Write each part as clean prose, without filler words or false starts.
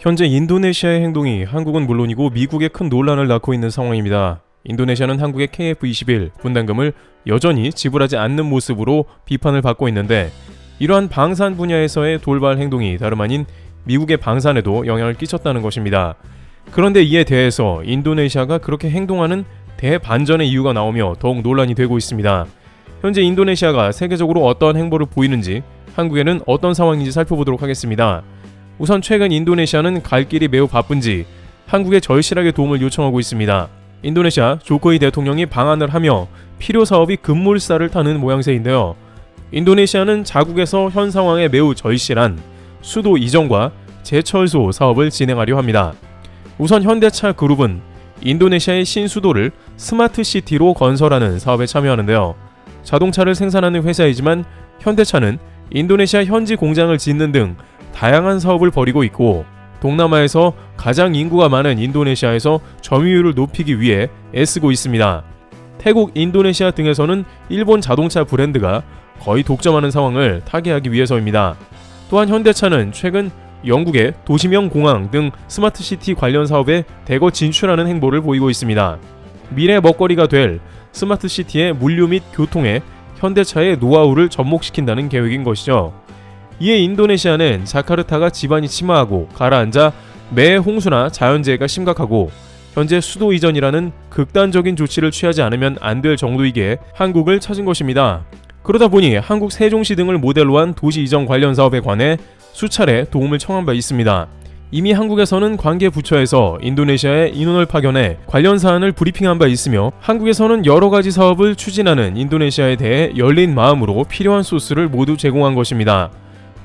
현재 인도네시아의 행동이 한국은 물론이고 미국에 큰 논란을 낳고 있는 상황입니다. 인도네시아는 한국의 KF-21 분담금을 여전히 지불하지 않는 모습으로 비판을 받고 있는데, 이러한 방산 분야에서의 돌발 행동이 다름 아닌 미국의 방산에도 영향을 끼쳤다는 것입니다. 그런데 이에 대해서 인도네시아가 그렇게 행동하는 대반전의 이유가 나오며 더욱 논란이 되고 있습니다. 현재 인도네시아가 세계적으로 어떠한 행보를 보이는지, 한국에는 어떤 상황인지 살펴보도록 하겠습니다. 우선 최근 인도네시아는 갈 길이 매우 바쁜지 한국에 절실하게 도움을 요청하고 있습니다. 인도네시아 조코이 대통령이 방한을 하며 필요 사업이 급물살을 타는 모양새인데요. 인도네시아는 자국에서 현 상황에 매우 절실한 수도 이전과 제철소 사업을 진행하려 합니다. 우선 현대차 그룹은 인도네시아의 신수도를 스마트시티로 건설하는 사업에 참여하는데요. 자동차를 생산하는 회사이지만 현대차는 인도네시아 현지 공장을 짓는 등 다양한 사업을 벌이고 있고, 동남아에서 가장 인구가 많은 인도네시아에서 점유율을 높이기 위해 애쓰고 있습니다. 태국, 인도네시아 등에서는 일본 자동차 브랜드가 거의 독점하는 상황을 타개하기 위해서입니다. 또한 현대차는 최근 영국의 도시명 공항 등 스마트시티 관련 사업에 대거 진출하는 행보를 보이고 있습니다. 미래 먹거리가 될 스마트시티의 물류 및 교통에 현대차의 노하우를 접목시킨다는 계획인 것이죠. 이에 인도네시아는 자카르타가 지반이 침하하고 가라앉아 매 홍수나 자연재해가 심각하고 현재 수도 이전이라는 극단적인 조치를 취하지 않으면 안 될 정도이기에 한국을 찾은 것입니다. 그러다 보니 한국 세종시 등을 모델로 한 도시 이전 관련 사업에 관해 수차례 도움을 청한 바 있습니다. 이미 한국에서는 관계 부처에서 인도네시아에 인원을 파견해 관련 사안을 브리핑한 바 있으며, 한국에서는 여러 가지 사업을 추진하는 인도네시아에 대해 열린 마음으로 필요한 소스를 모두 제공한 것입니다.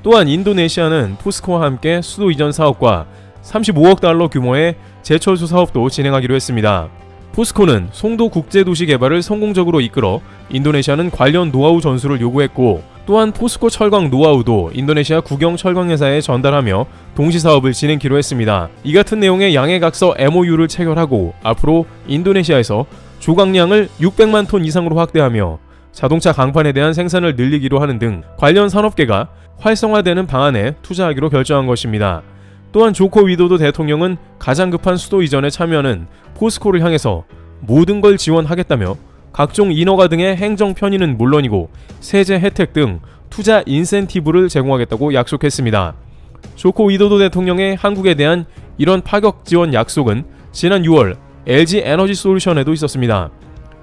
또한 인도네시아는 포스코와 함께 수도 이전 사업과 35억 달러 규모의 제철소 사업도 진행하기로 했습니다. 포스코는 송도 국제도시 개발을 성공적으로 이끌어 인도네시아는 관련 노하우 전수를 요구했고, 또한 포스코 철강 노하우도 인도네시아 국영 철강회사에 전달하며 동시 사업을 진행키로 했습니다. 이 같은 내용의 양해각서 MOU를 체결하고 앞으로 인도네시아에서 조각량을 600만 톤 이상으로 확대하며 자동차 강판에 대한 생산을 늘리기로 하는 등 관련 산업계가 활성화되는 방안에 투자하기로 결정한 것입니다. 또한 조코 위도도 대통령은 가장 급한 수도 이전에 참여하는 포스코를 향해서 모든 걸 지원하겠다며 각종 인허가 등의 행정 편의는 물론이고 세제 혜택 등 투자 인센티브를 제공하겠다고 약속했습니다. 조코 위도도 대통령의 한국에 대한 이런 파격 지원 약속은 지난 6월 LG 에너지 솔루션에도 있었습니다.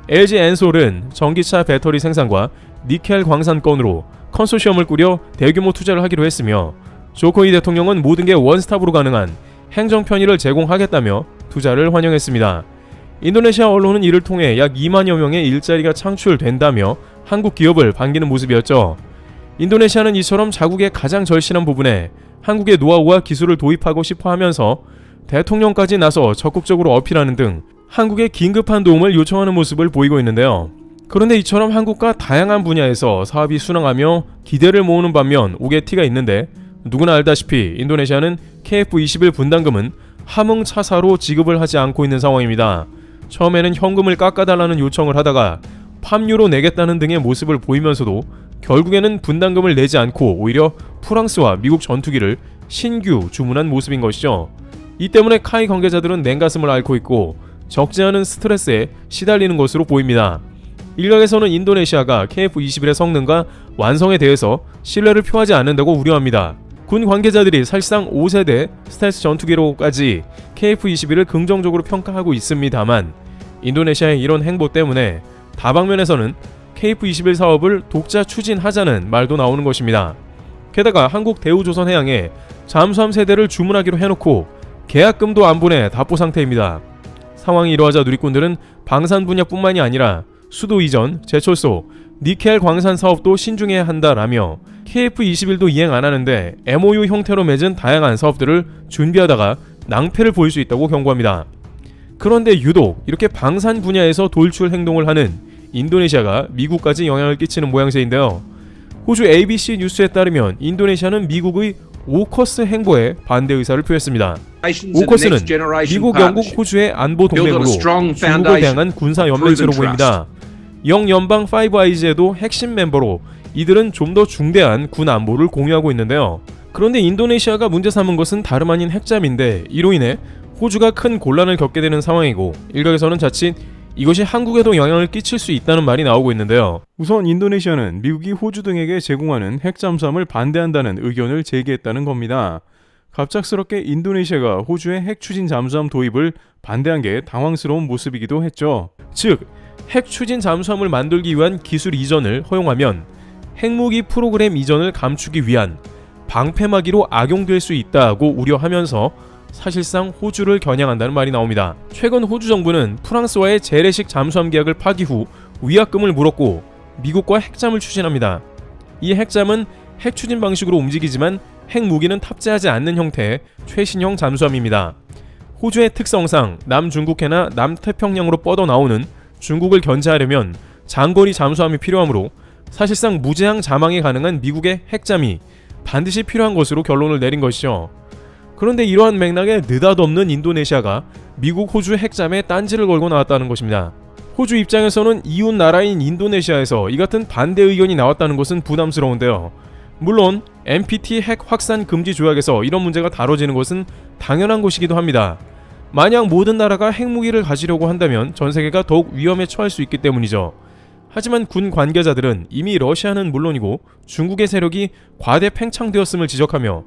LG 엔솔은 전기차 배터리 생산과 니켈 광산권으로 컨소시엄을 꾸려 대규모 투자를 하기로 했으며, 조코이 대통령은 모든 게 원스톱으로 가능한 행정 편의를 제공하겠다며 투자를 환영했습니다. 인도네시아 언론은 이를 통해 약 2만여 명의 일자리가 창출된다며 한국 기업을 반기는 모습이었죠. 인도네시아는 이처럼 자국의 가장 절실한 부분에 한국의 노하우와 기술을 도입하고 싶어 하면서 대통령까지 나서 적극적으로 어필하는 등 한국의 긴급한 도움을 요청하는 모습을 보이고 있는데요. 그런데 이처럼 한국과 다양한 분야에서 사업이 순항하며 기대를 모으는 반면 옥의 티가 있는데, 누구나 알다시피 인도네시아는 KF-21 분담금은 함흥차사로 지급을 하지 않고 있는 상황입니다. 처음에는 현금을 깎아달라는 요청을 하다가 팜유로 내겠다는 등의 모습을 보이면서도 결국에는 분담금을 내지 않고 오히려 프랑스와 미국 전투기를 신규 주문한 모습인 것이죠. 이 때문에 카이 관계자들은 냉가슴을 앓고 있고 적지 않은 스트레스에 시달리는 것으로 보입니다. 일각에서는 인도네시아가 KF-21의 성능과 완성에 대해서 신뢰를 표하지 않는다고 우려합니다. 군 관계자들이 사실상 5세대 스텔스 전투기로까지 KF-21을 긍정적으로 평가하고 있습니다만, 인도네시아의 이런 행보 때문에 다방면에서는 KF-21 사업을 독자 추진하자는 말도 나오는 것입니다. 게다가 한국 대우조선해양에 잠수함 세대를 주문하기로 해놓고 계약금도 안 보내 답보 상태입니다. 상황이 이러하자 누리꾼들은 방산 분야뿐만이 아니라 수도 이전, 제철소, 니켈 광산 사업도 신중해야 한다라며 KF-21도 이행 안 하는데 MOU 형태로 맺은 다양한 사업들을 준비하다가 낭패를 보일 수 있다고 경고합니다. 그런데 유독 이렇게 방산 분야에서 돌출 행동을 하는 인도네시아가 미국까지 영향을 끼치는 모양새인데요. 호주 ABC 뉴스에 따르면 인도네시아는 미국의 오커스 행보에 반대 의사를 표했습니다. 오커스는 미국, 영국, 호주의 안보 동맹으로 중국을 대항한 군사 연맹체로 보입니다. 영연방 5아이즈에도 핵심 멤버로 이들은 좀 더 중대한 군 안보를 공유하고 있는데요. 그런데 인도네시아가 문제 삼은 것은 다름 아닌 핵잠인데 이로 인해 호주가 큰 곤란을 겪게 되는 상황이고 일각에서는 자칫 이것이 한국에도 영향을 끼칠 수 있다는 말이 나오고 있는데요. 우선 인도네시아는 미국이 호주 등에게 제공하는 핵잠수함을 반대한다는 의견을 제기했다는 겁니다. 갑작스럽게 인도네시아가 호주의 핵추진 잠수함 도입을 반대한 게 당황스러운 모습이기도 했죠. 즉, 핵추진 잠수함을 만들기 위한 기술 이전을 허용하면 핵무기 프로그램 이전을 감추기 위한 방패막이로 악용될 수 있다고 우려하면서 사실상 호주를 겨냥한다는 말이 나옵니다. 최근 호주 정부는 프랑스와의 재래식 잠수함 계약을 파기 후 위약금을 물었고 미국과 핵잠을 추진합니다. 이 핵잠은 핵추진 방식으로 움직이지만 핵무기는 탑재하지 않는 형태의 최신형 잠수함입니다. 호주의 특성상 남중국해나 남태평양으로 뻗어나오는 중국을 견제하려면 장거리 잠수함이 필요하므로 사실상 무제한 자망이 가능한 미국의 핵잠이 반드시 필요한 것으로 결론을 내린 것이죠. 그런데 이러한 맥락에 느닷없는 인도네시아가 미국 호주 핵잠에 딴지를 걸고 나왔다는 것입니다. 호주 입장에서는 이웃 나라인 인도네시아에서 이 같은 반대 의견이 나왔다는 것은 부담스러운데요. 물론 NPT 핵 확산 금지 조약에서 이런 문제가 다뤄지는 것은 당연한 것이기도 합니다. 만약 모든 나라가 핵무기를 가지려고 한다면 전 세계가 더욱 위험에 처할 수 있기 때문이죠. 하지만 군 관계자들은 이미 러시아는 물론이고 중국의 세력이 과대 팽창되었음을 지적하며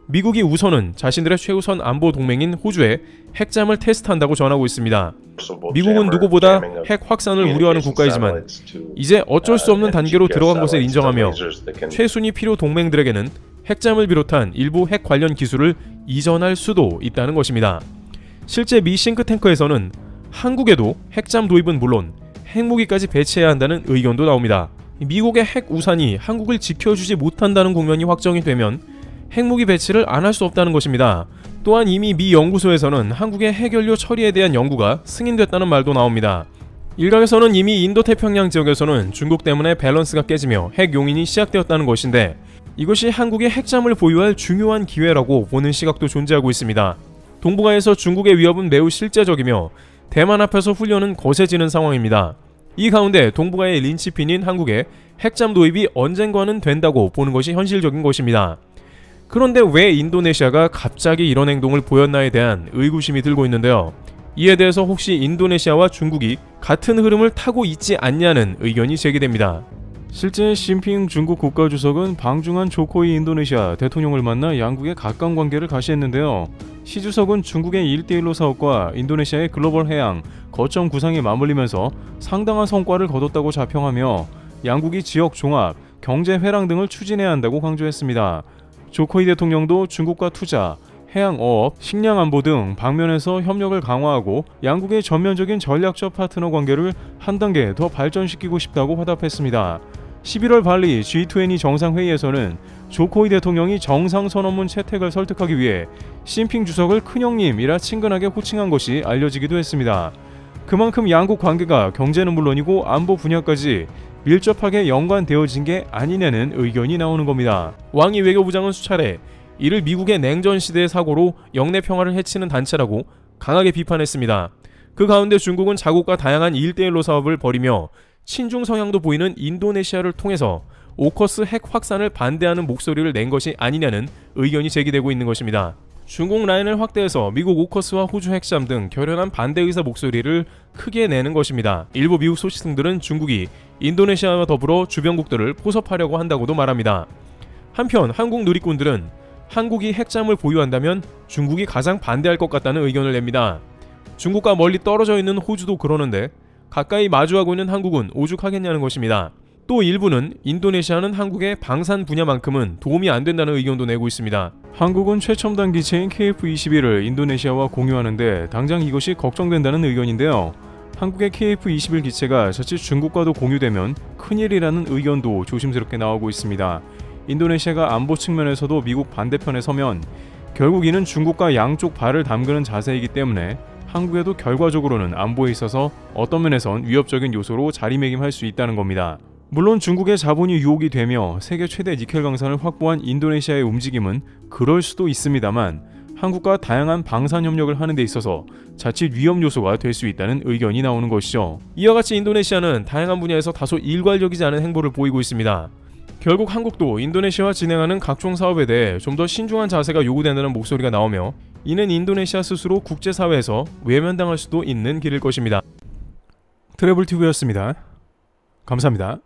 미국이 우선은 자신들의 최우선 안보 동맹인 호주에 핵잠을 테스트한다고 전하고 있습니다. 미국은 누구보다 핵 확산을 우려하는 국가이지만 이제 어쩔 수 없는 단계로 들어간 것을 인정하며 최순위 필요 동맹들에게는 핵잠을 비롯한 일부 핵 관련 기술을 이전할 수도 있다는 것입니다. 실제 미 싱크탱크에서는 한국에도 핵잠 도입은 물론 핵무기까지 배치해야 한다는 의견도 나옵니다. 미국의 핵 우산이 한국을 지켜주지 못한다는 국면이 확정이 되면 핵무기 배치를 안 할 수 없다는 것입니다. 또한 이미 미 연구소에서는 한국의 핵연료 처리에 대한 연구가 승인됐다는 말도 나옵니다. 일각에서는 이미 인도태평양 지역에서는 중국 때문에 밸런스가 깨지며 핵 용인이 시작되었다는 것인데 이것이 한국의 핵잠을 보유할 중요한 기회라고 보는 시각도 존재하고 있습니다. 동북아에서 중국의 위협은 매우 실제적이며 대만 앞에서 훈련은 거세지는 상황입니다. 이 가운데 동북아의 린치핀인 한국의 핵잠 도입이 언젠가는 된다고 보는 것이 현실적인 것입니다. 그런데 왜 인도네시아가 갑자기 이런 행동을 보였나에 대한 의구심이 들고 있는데요. 이에 대해서 혹시 인도네시아와 중국이 같은 흐름을 타고 있지 않냐는 의견이 제기됩니다. 실제 시진핑 중국 국가주석은 방중한 조코이 인도네시아 대통령을 만나 양국의 가까운 관계를 가시했는데요. 시 주석은 중국의 1대1로 사업과 인도네시아의 글로벌 해양, 거점 구상에 맞물리면서 상당한 성과를 거뒀다고 자평하며 양국이 지역 종합, 경제 회랑 등을 추진해야 한다고 강조했습니다. 조코이 대통령도 중국과 투자, 해양어업, 식량안보 등 방면에서 협력을 강화하고 양국의 전면적인 전략적 파트너 관계를 한 단계 더 발전시키고 싶다고 화답했습니다. 11월 발리 G20 정상회의에서는 조코이 대통령이 정상선언문 채택을 설득하기 위해 시진핑 주석을 큰형님이라 친근하게 호칭한 것이 알려지기도 했습니다. 그만큼 양국 관계가 경제는 물론이고 안보 분야까지 밀접하게 연관되어진 게 아니냐는 의견이 나오는 겁니다. 왕이 외교부장은 수차례 이를 미국의 냉전 시대의 사고로 영내 평화를 해치는 단체라고 강하게 비판했습니다. 그 가운데 중국은 자국과 다양한 1대1로 사업을 벌이며 친중 성향도 보이는 인도네시아를 통해서 오커스 핵 확산을 반대하는 목소리를 낸 것이 아니냐는 의견이 제기되고 있는 것입니다. 중국 라인을 확대해서 미국 오커스와 호주 핵잠 등 결연한 반대 의사 목소리를 크게 내는 것입니다. 일부 미국 소식통들은 중국이 인도네시아와 더불어 주변국들을 포섭하려고 한다고도 말합니다. 한편 한국 누리꾼들은 한국이 핵잠을 보유한다면 중국이 가장 반대할 것 같다는 의견을 냅니다. 중국과 멀리 떨어져 있는 호주도 그러는데 가까이 마주하고 있는 한국은 오죽하겠냐는 것입니다. 또 일부는 인도네시아는 한국의 방산 분야만큼은 도움이 안 된다는 의견도 내고 있습니다. 한국은 최첨단 기체인 KF-21을 인도네시아와 공유하는데 당장 이것이 걱정된다는 의견인데요. 한국의 KF-21 기체가 자칫 중국과도 공유되면 큰일이라는 의견도 조심스럽게 나오고 있습니다. 인도네시아가 안보 측면에서도 미국 반대편에 서면 결국 이는 중국과 양쪽 발을 담그는 자세이기 때문에 한국에도 결과적으로는 안보에 있어서 어떤 면에선 위협적인 요소로 자리매김할 수 있다는 겁니다. 물론 중국의 자본이 유혹이 되며 세계 최대 니켈 강산을 확보한 인도네시아의 움직임은 그럴 수도 있습니다만 한국과 다양한 방산 협력을 하는 데 있어서 자칫 위험 요소가 될 수 있다는 의견이 나오는 것이죠. 이와 같이 인도네시아는 다양한 분야에서 다소 일괄적이지 않은 행보를 보이고 있습니다. 결국 한국도 인도네시아와 진행하는 각종 사업에 대해 좀 더 신중한 자세가 요구된다는 목소리가 나오며 이는 인도네시아 스스로 국제사회에서 외면당할 수도 있는 길일 것입니다. 트래블튜브였습니다. 감사합니다.